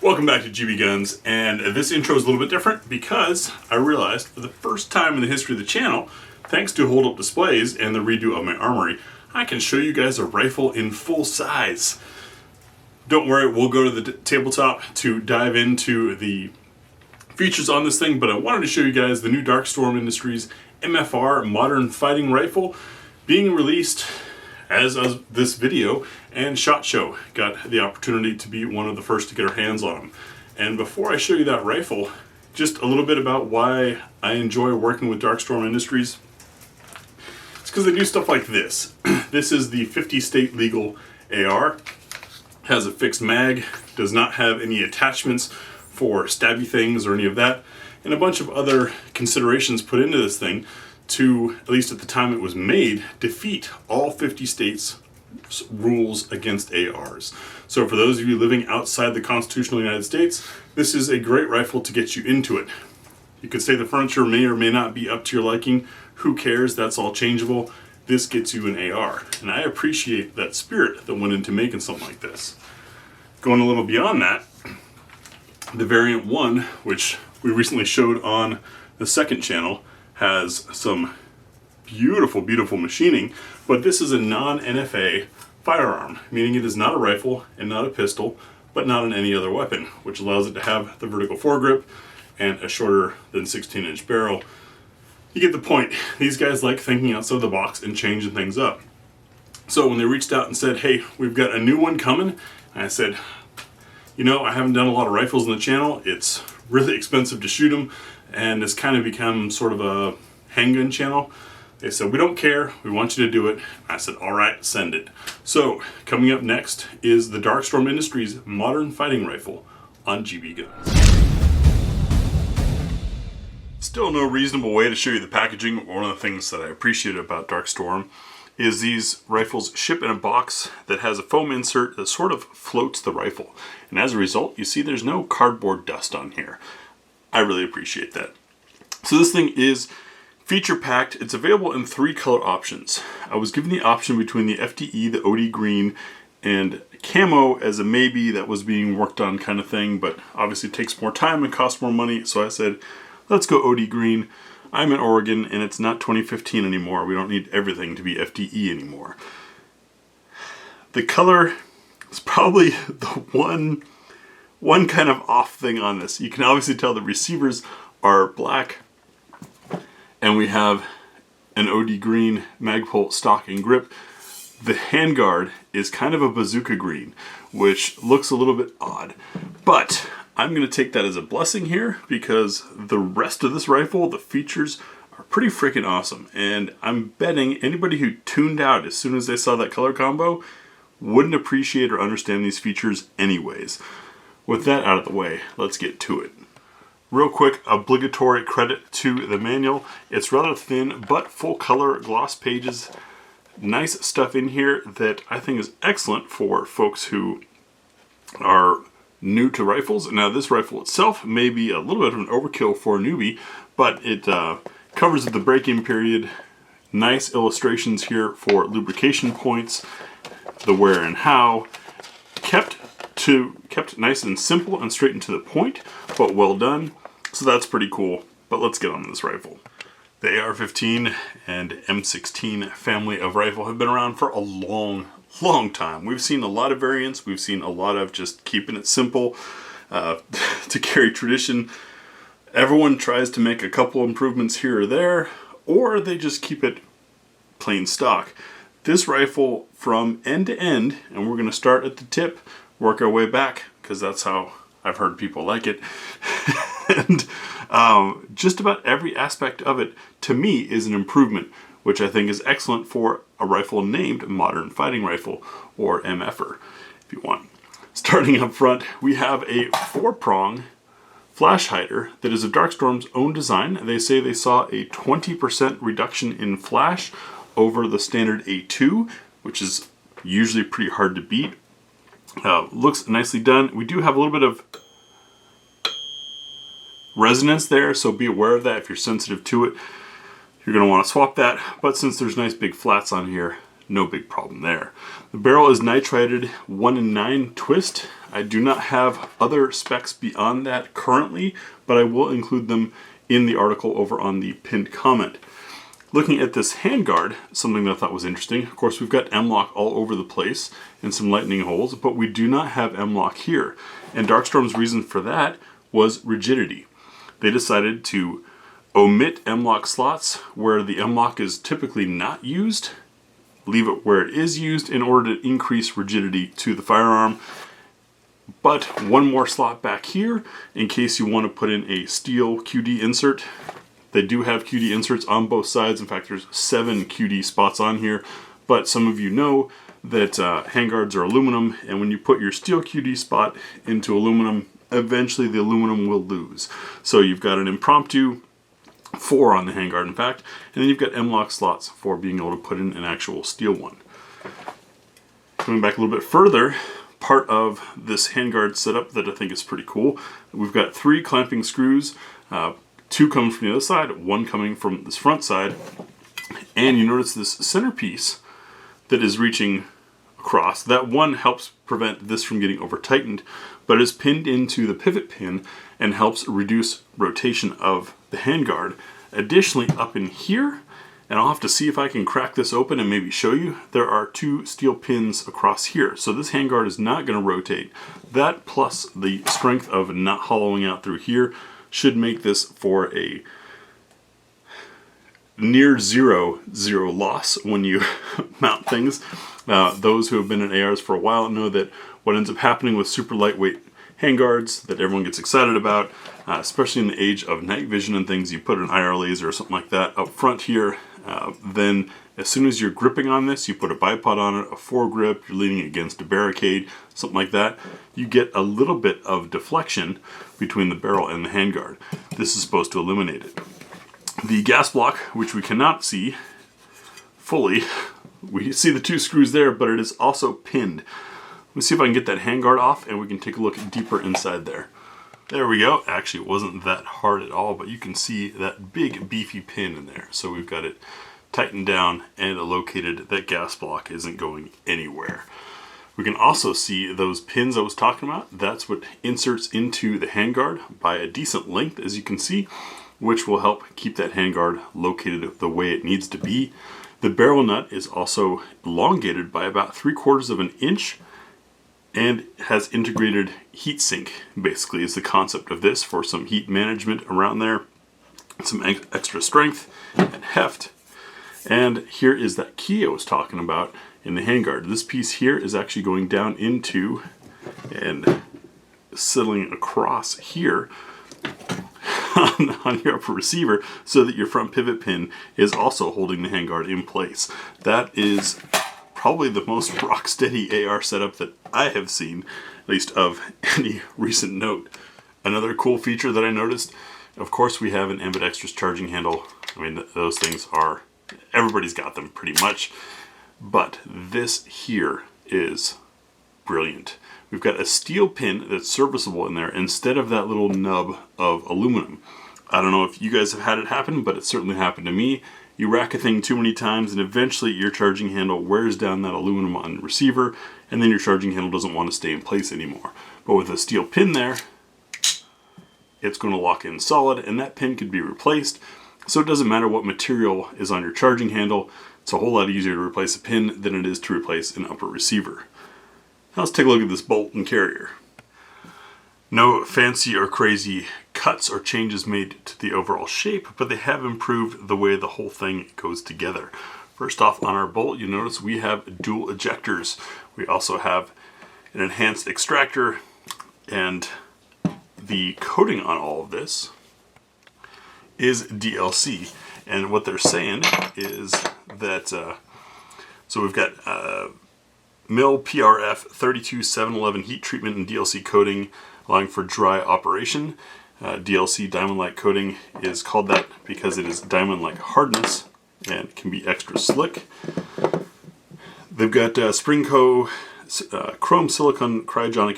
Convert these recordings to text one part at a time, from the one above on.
Welcome back to GBGuns, and this intro is a little bit different because I realized for the first time in the history of the channel, thanks to hold-up displays and the redo of my armory, I can show you guys a rifle in full size. Don't worry, we'll go to the tabletop to dive into the features on this thing, but I wanted to show you guys the new Darkstorm Industries MFR Modern Fighting Rifle being released as of this video, and SHOT Show got the opportunity to be one of the first to get our hands on them. And before I show you that rifle, just a little bit about why I enjoy working with Darkstorm Industries. It's because they do stuff like this. This is the 50 state legal AR, has a fixed mag, does not have any attachments for stabby things or any of that, and a bunch of other considerations put into this thing to, at least at the time it was made, defeat all 50 states' rules against ARs. So for those of you living outside the constitutional United States, this is a great rifle to get you into it. You could say the furniture may or may not be up to your liking. Who cares? That's all changeable. This gets you an AR. And I appreciate that spirit that went into making something like this. Going a little beyond that, the Variant 1, which we recently showed on the second channel, has some beautiful, beautiful machining, but this is a non-NFA firearm, meaning it is not a rifle and not a pistol, but not on any other weapon, which allows it to have the vertical foregrip and a shorter than 16-inch barrel. You get the point. These guys like thinking outside the box and changing things up. So when they reached out and said, hey, we've got a new one coming, I said, you know, I haven't done a lot of rifles on the channel. It's really expensive to shoot them, and it's kind of become sort of a handgun channel. They said, we don't care, we want you to do it. I said, all right, send it. So coming up next is the Darkstorm Industries Modern Fighting Rifle on GBGuns. Still no reasonable way to show you the packaging. One of the things that I appreciate about Darkstorm is these rifles ship in a box that has a foam insert that sort of floats the rifle. And as a result, you see there's no cardboard dust on here. I really appreciate that. So this thing is feature packed. It's available in 3 color options. I was given the option between the FDE, the OD green, and camo as a maybe that was being worked on kind of thing, but obviously it takes more time and costs more money. So I said, let's go OD green. I'm in Oregon and it's not 2015 anymore. We don't need everything to be FDE anymore. The color is probably the one kind of off thing on this. You can obviously tell the receivers are black, and we have an OD green Magpul stock and grip. The handguard is kind of a bazooka green, which looks a little bit odd, but I'm going to take that as a blessing here because the rest of this rifle, the features are pretty freaking awesome, and I'm betting anybody who tuned out as soon as they saw that color combo wouldn't appreciate or understand these features anyways. With that out of the way, let's get to it. Real quick, obligatory credit to the manual. It's rather thin, but full color gloss pages. Nice stuff in here that I think is excellent for folks who are new to rifles. Now this rifle itself may be a little bit of an overkill for a newbie, but it covers the break-in period. Nice illustrations here for lubrication points, the where and how. Kept nice and simple and straight and to the point, but well done. So that's pretty cool. But let's get on this rifle. The AR-15 and M16 family of rifle have been around for a long time. We've seen a lot of variants. We've seen a lot of just keeping it simple to carry tradition. Everyone tries to make a couple improvements here or there, or they just keep it plain stock. This rifle from end to end, and we're going to start at the tip, work our way back, because that's how I've heard people like it. And just about every aspect of it, to me, is an improvement, which I think is excellent for a rifle named Modern Fighting Rifle, or MFR, if you want. Starting up front, we have a 4-prong flash hider that is of Darkstorm's own design. They say they saw a 20% reduction in flash over the standard A2, which is usually pretty hard to beat. Looks nicely done. We do have a little bit of resonance there, so be aware of that if you're sensitive to it. You're going to want to swap that, but since there's nice big flats on here, no big problem there. The barrel is nitrided 1 in 9 twist. I do not have other specs beyond that currently, but I will include them in the article over on the pinned comment. Looking at this handguard, something that I thought was interesting, of course we've got M-LOK all over the place and some lightning holes, but we do not have M-LOK here. And Darkstorm's reason for that was rigidity. They decided to omit M-LOK slots where the M-LOK is typically not used, leave it where it is used in order to increase rigidity to the firearm. But one more slot back here in case you want to put in a steel QD insert. They do have QD inserts on both sides. In fact, there's 7 QD spots on here. But some of you know that handguards are aluminum, and when you put your steel QD spot into aluminum, eventually the aluminum will lose. So you've got an impromptu 4 on the handguard, in fact, and then you've got M-LOK slots for being able to put in an actual steel one. Coming back a little bit further, part of this handguard setup that I think is pretty cool, we've got 3 clamping screws, 2 coming from the other side, 1 coming from this front side, and you notice this centerpiece that is reaching across. That one helps prevent this from getting over tightened, but is pinned into the pivot pin and helps reduce rotation of the handguard. Additionally, up in here, and I'll have to see if I can crack this open and maybe show you, there are 2 steel pins across here. So this handguard is not going to rotate. That plus the strength of not hollowing out through here should make this for a near zero loss when you mount things. Those who have been in ARs for a while know that what ends up happening with super lightweight handguards that everyone gets excited about, especially in the age of night vision and things, you put an IR laser or something like that up front here, then as soon as you're gripping on this, you put a bipod on it, a foregrip, you're leaning against a barricade, something like that, you get a little bit of deflection between the barrel and the handguard. This is supposed to eliminate it. The gas block, which we cannot see fully, we see the 2 screws there, but it is also pinned. Let me see if I can get that handguard off and we can take a look deeper inside there. There we go. Actually, it wasn't that hard at all, but you can see that big beefy pin in there. So we've got it tightened down and located. That gas block isn't going anywhere. We can also see those pins I was talking about. That's what inserts into the handguard by a decent length, as you can see, which will help keep that handguard located the way it needs to be. The barrel nut is also elongated by about 3/4 of an inch and has integrated heat sink, basically is the concept of this, for some heat management around there, some extra strength and heft. And here is that key I was talking about in the handguard. This piece here is actually going down into and settling across here on your upper receiver so that your front pivot pin is also holding the handguard in place. That is probably the most rock steady AR setup that I have seen, at least of any recent note. Another cool feature that I noticed, of course we have an ambidextrous charging handle. I mean, those things are, everybody's got them pretty much, but this here is brilliant. We've got a steel pin that's serviceable in there instead of that little nub of aluminum. I don't know if you guys have had it happen, but it certainly happened to me. You rack a thing too many times and eventually your charging handle wears down that aluminum on the receiver, and then your charging handle doesn't want to stay in place anymore. But with a steel pin there, it's going to lock in solid, and that pin could be replaced. So it doesn't matter what material is on your charging handle. It's a whole lot easier to replace a pin than it is to replace an upper receiver. Now let's take a look at this bolt and carrier. No fancy or crazy cuts or changes made to the overall shape, but they have improved the way the whole thing goes together. First off, on our bolt, you notice we have dual ejectors. We also have an enhanced extractor, and the coating on all of this is DLC. And what they're saying is that, so we've got MIL PRF 32711 heat treatment and DLC coating, allowing for dry operation. DLC diamond-like coating is called that because it is diamond-like hardness and can be extra slick. They've got Springco chrome silicone cryogenic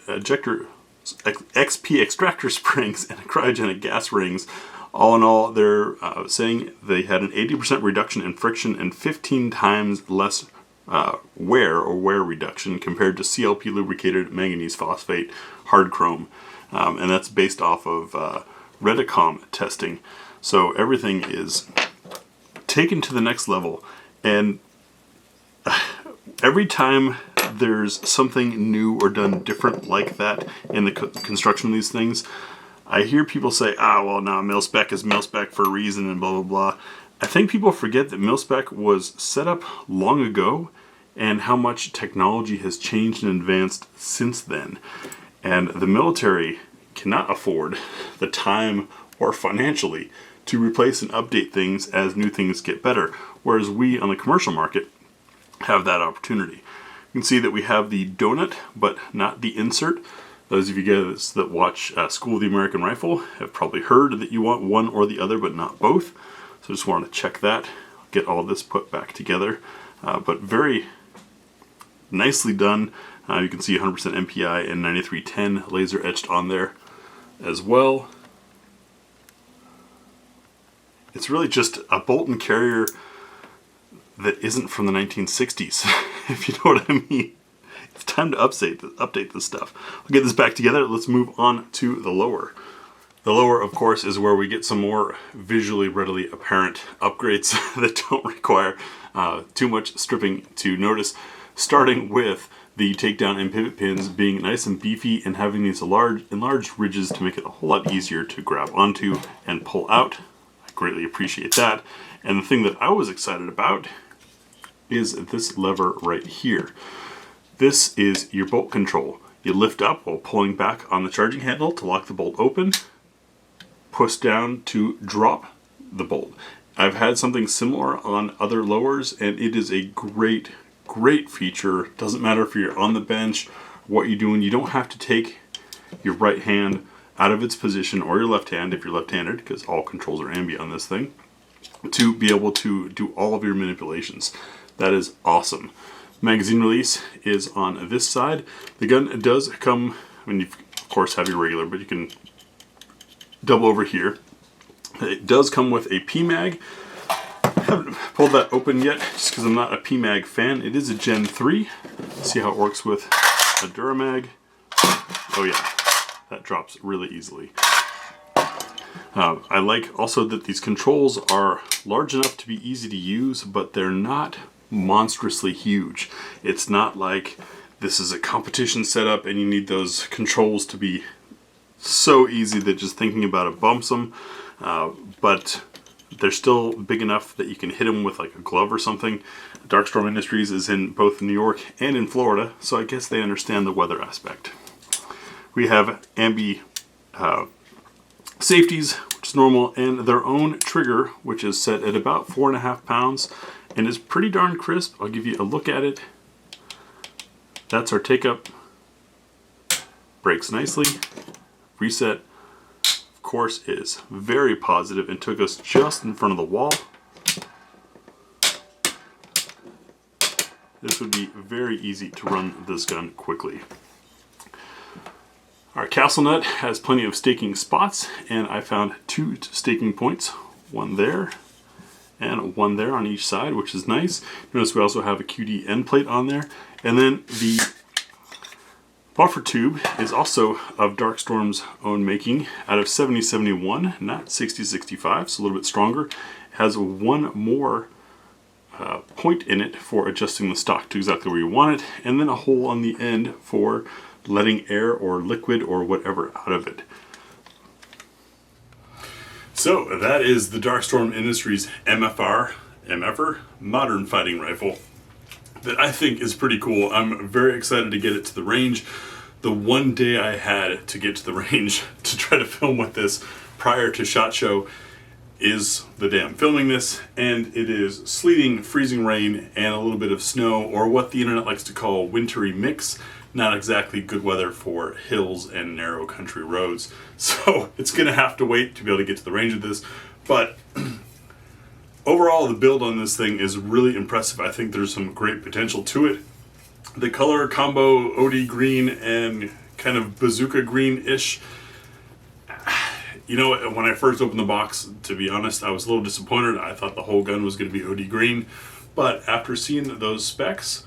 ejector XP extractor springs and cryogenic gas rings All in all, they're saying they had an 80% reduction in friction and 15 times less wear reduction compared to CLP lubricated manganese phosphate hard chrome. And that's based off of Redicom testing. So everything is taken to the next level. And every time there's something new or done different like that in the construction of these things, I hear people say, well, no, mil-spec is mil-spec for a reason and blah, blah, blah. I think people forget that mil-spec was set up long ago and how much technology has changed and advanced since then. And the military cannot afford the time or financially to replace and update things as new things get better, whereas we on the commercial market have that opportunity. You can see that we have the donut, but not the insert. Those of you guys that watch School of the American Rifle have probably heard that you want one or the other, but not both. So just wanted to check that, get all this put back together. But very nicely done. You can see 100% MPI and 9310 laser etched on there as well. It's really just a bolt and carrier that isn't from the 1960s, if you know what I mean. It's time to update this stuff. We'll get this back together. Let's move on to the lower. The lower, of course, is where we get some more visually readily apparent upgrades that don't require too much stripping to notice, starting with the takedown and pivot pins being nice and beefy and having these enlarged ridges to make it a whole lot easier to grab onto and pull out. I greatly appreciate that. And the thing that I was excited about is this lever right here. This is your bolt control. You lift up while pulling back on the charging handle to lock the bolt open, push down to drop the bolt. I've had something similar on other lowers, and it is a great feature. Doesn't matter if you're on the bench, what you're doing. You don't have to take your right hand out of its position, or your left hand if you're left-handed, because all controls are ambi on this thing, to be able to do all of your manipulations. That is awesome. Magazine release is on this side. The gun does come, I mean, you of course have your regular, but you can double over here. It does come with a PMag. I haven't pulled that open yet just because I'm not a PMag fan. It is a Gen 3. See how it works with a Duramag. Oh yeah, that drops really easily. I like also that these controls are large enough to be easy to use, but they're not monstrously huge. It's not like this is a competition setup and you need those controls to be so easy that just thinking about it bumps them, but they're still big enough that you can hit them with like a glove or something. Darkstorm Industries is in both New York and in Florida, so I guess they understand the weather aspect. We have ambi safeties, which is normal, and their own trigger, which is set at about 4.5 pounds and is pretty darn crisp. I'll give you a look at it. That's our take-up. Breaks nicely. Reset, of course, is very positive and took us just in front of the wall. This would be very easy to run this gun quickly. Our castle nut has plenty of staking spots, and I found 2 staking points, one there and one there on each side, which is nice. Notice we also have a QD end plate on there, and then the buffer tube is also of Darkstorm's own making, out of 7071, not 6065, so a little bit stronger. It has one more point in it for adjusting the stock to exactly where you want it, and then a hole on the end for letting air or liquid or whatever out of it. So that is the Darkstorm Industries MFR modern fighting rifle that I think is pretty cool. I'm very excited to get it to the range. The one day I had to get to the range to try to film with this prior to SHOT Show is the day I'm filming this, and it is sleeting, freezing rain, and a little bit of snow, or what the internet likes to call wintry mix. Not exactly good weather for hills and narrow country roads. So it's gonna have to wait to be able to get to the range of this. But overall, the build on this thing is really impressive. I think there's some great potential to it. The color combo, OD green and kind of bazooka green-ish, You know, when I first opened the box, to be honest, I was a little disappointed. I thought the whole gun was going to be OD green. But after seeing those specs,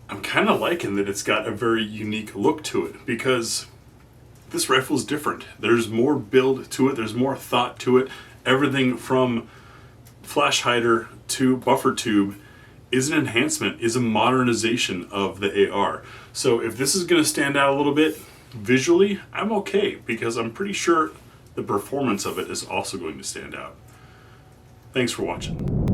I'm kind of liking that it's got a very unique look to it, because this rifle is different. There's more build to it. There's more thought to it. Everything from flash hider to buffer tube is an enhancement, is a modernization of the AR. So if this is going to stand out a little bit visually, I'm okay, because I'm pretty sure the performance of it is also going to stand out. Thanks for watching.